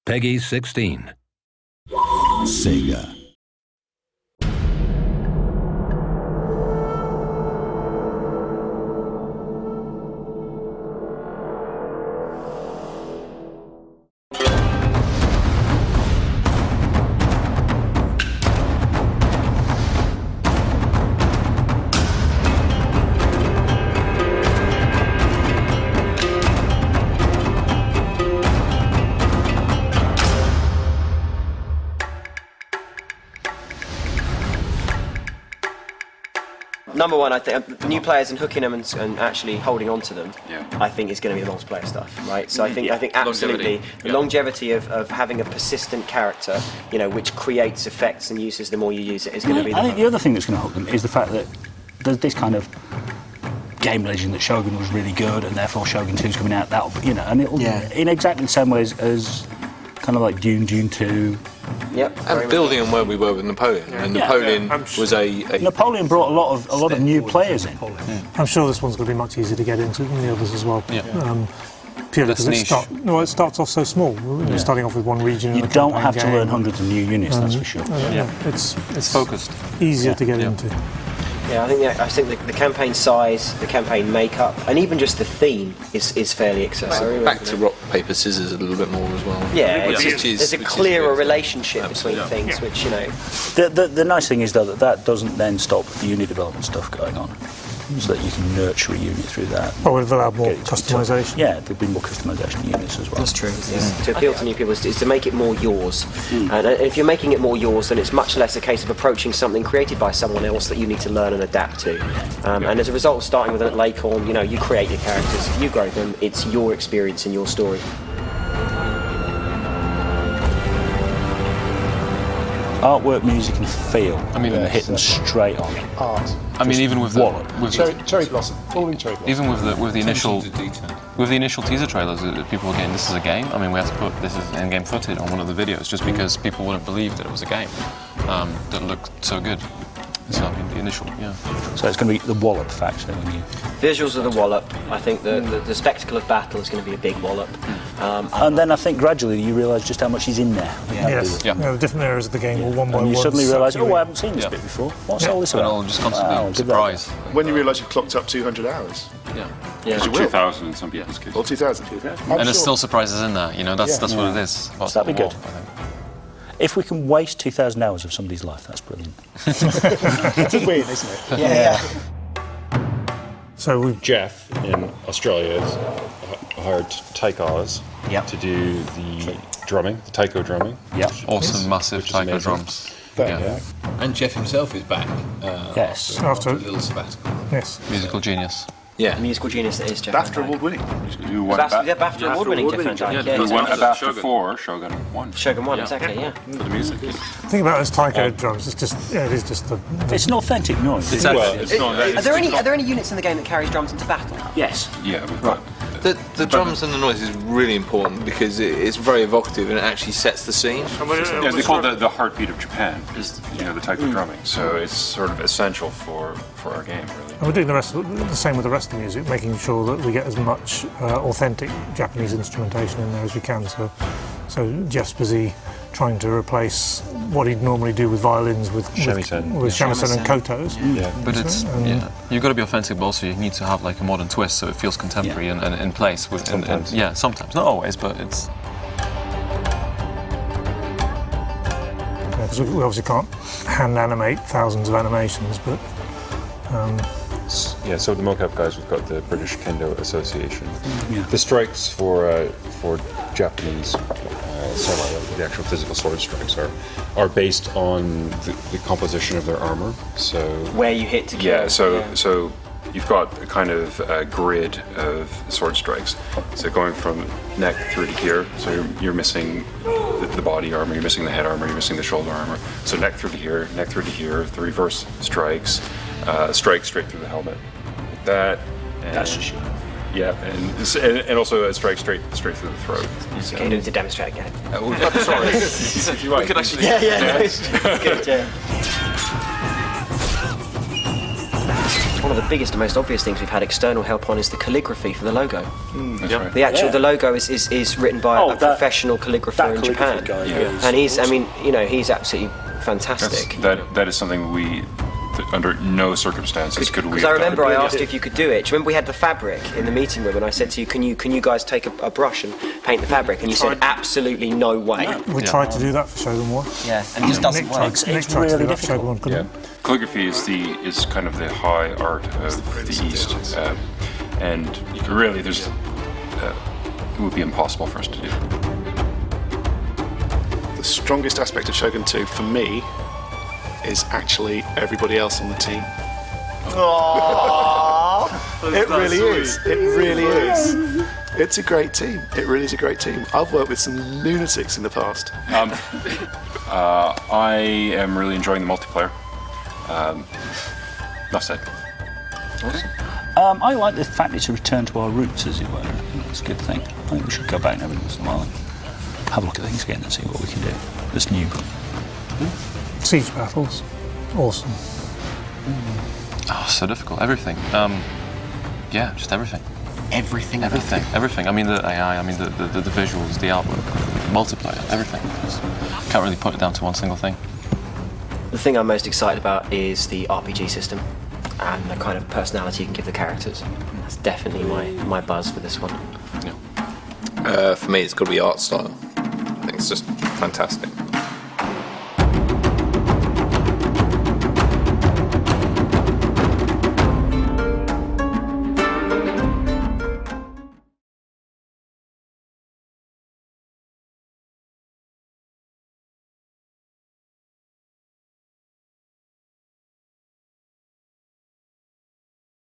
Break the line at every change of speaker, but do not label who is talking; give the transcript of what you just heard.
Peggy 16.
Sega.
Number one, I think new players and hooking them and actually holding on to them, I think is going to be the multiplayer stuff, right? So I think absolutely the longevity of having a persistent character, you know, which creates effects and uses the more you use it is going to be.
I think the other thing that's going to hook them is the fact that there's this kind of game legend that Shogun was really good, and therefore Shogun 2's coming out. That'll, you know, and it'll in exactly the same ways as kind of like Dune 2.
Yep. And building on where we were with Napoleon. I mean, Napoleon was
Napoleon brought a lot of new players in.
I'm sure this one's going to be much easier to get into than the others as well. Purely because it starts off so small. You're starting off with one region.
You don't have to learn hundreds of new units, that's for sure.
It's
focused.
Easier to get into.
Yeah, I think the campaign size, the campaign makeup, and even just the theme is fairly accessible.
Back to rock, paper, scissors a little bit more as well.
Yeah, there's a clearer relationship between things, which, you know.
The nice thing is, though, that doesn't then stop the unit development stuff going on. So that you can nurture a unit through that.
Oh, we'll have more customisation.
Yeah, there'll be more customisation of units as well.
That's true. To appeal to new people is to make it more yours. And if you're making it more yours, then it's much less a case of approaching something created by someone else that you need to learn and adapt to. And as a result of starting with an Acorn, you know, you create your characters, you grow them, it's your experience and your story.
Artwork, music, and feel. I mean, hit them straight on.
Art.
I mean, even with
cherry blossom, falling cherry blossom.
Even with the initial teaser trailers, people were getting this is a game. I mean, we had to put this as in-game footage on one of the videos just because people wouldn't believe that it was a game that looked so good. So I mean, the initial,
So it's going to be the wallop factor when you.
Visuals are the wallop. I think the spectacle of battle is going to be a big wallop.
And then I think gradually you realise just how much is in there.
Yes. The different areas of the game will one by one.
You suddenly realise, I haven't seen this bit before. What's all this about?
And I'll just constantly surprise.
When you realise you've clocked up 200 hours.
Yeah.
2,000 in some people's cases.
Or 2,000.
And there's still surprises in that. You know, that's what it is.
So that'd be good. If we can waste 2,000 hours of somebody's life, that's brilliant.
It's a win, isn't it?
Yeah.
So Jeff in Australia has hired Taikos to do the drumming, the taiko drumming.
Yeah, awesome, massive taiko drums.
And Jeff himself is back.
Yes.
After a little sabbatical.
Yes.
Musical genius.
Yeah, musical genius that is Jeff.
BAFTA award-winning.
Who won
BAFTA award-winning Jeff Van Dyke.
Who won a BAFTA for Shogun 1.
Shogun 1, exactly,
For the music.
The thing about those taiko drums, it is just the.
It's an authentic noise.
Are there any units in the game that carries drums into battle?
Yes.
Yeah, we've got.
The drums and the noise is really important because it's very evocative and it actually sets the scene.
Yeah, they call it the heartbeat of Japan, is the taiko drumming. So it's sort of essential for our game, really.
And we're doing the same with the rest of the music, making sure that we get as much authentic Japanese instrumentation in there as we can. So Jeff's busy trying to replace what he'd normally do with violins with shamisen and kotos.
But it's you've got to be authentic, but also you need to have like a modern twist so it feels contemporary and in place. Sometimes, not always, but it's.
Because we obviously can't hand animate thousands of animations, but.
So the mocap guys, we've got the British Kendo Association. The strikes for Japanese samurai, the actual physical sword strikes, are based on the composition of their armor. So
where you hit to kill.
So you've got a kind of grid of sword strikes. So going from neck through to here. So you're missing the body armor, you're missing the head armor, you're missing the shoulder armor. So neck through to here, neck through to here. The reverse strikes. Strike straight through the helmet. Like that.
That's just you.
Yeah, and also a strike straight through the throat.
Can you do it to demonstrate again?
Sorry. If you like.
We could actually.
Yeah. Good. one of the biggest and most obvious things we've had external help on is the calligraphy for the logo.
That's right.
The logo is written by a professional calligrapher in Japan, and he's he's absolutely fantastic.
That is something under no circumstances could we.
Because I remember I asked you if you could do it. Do you remember we had the fabric in the meeting room, and I said to you, "Can you guys take a brush and paint the fabric?" And you said, "Absolutely no way."
We tried to do that for Shogun 1.
Yeah, and it just doesn't work.
Nick tried to do that for Shogun 1, couldn't he?
Calligraphy is kind of the high art of the East, and really, it would be impossible for us to do.
The strongest aspect of Shogun 2 for me is actually everybody else on the team. It really is. It really is. It's a great team. It really is a great team. I've worked with some lunatics in the past.
I am really enjoying the multiplayer. Enough said.
Awesome. I like the fact it's a return to our roots, as it were. I think that's a good thing. I think we should go back every once in a while and have a look at things again and see what we can do. That's new.
Siege battles, awesome.
Oh, so difficult. Everything. Yeah, just everything.
Everything.
I mean the AI. I mean the visuals, the artwork, the multiplayer, everything. Can't really put it down to one single thing.
The thing I'm most excited about is the RPG system and the kind of personality you can give the characters. That's definitely my buzz for this one.
For me, it's got to be art style. I think it's just fantastic.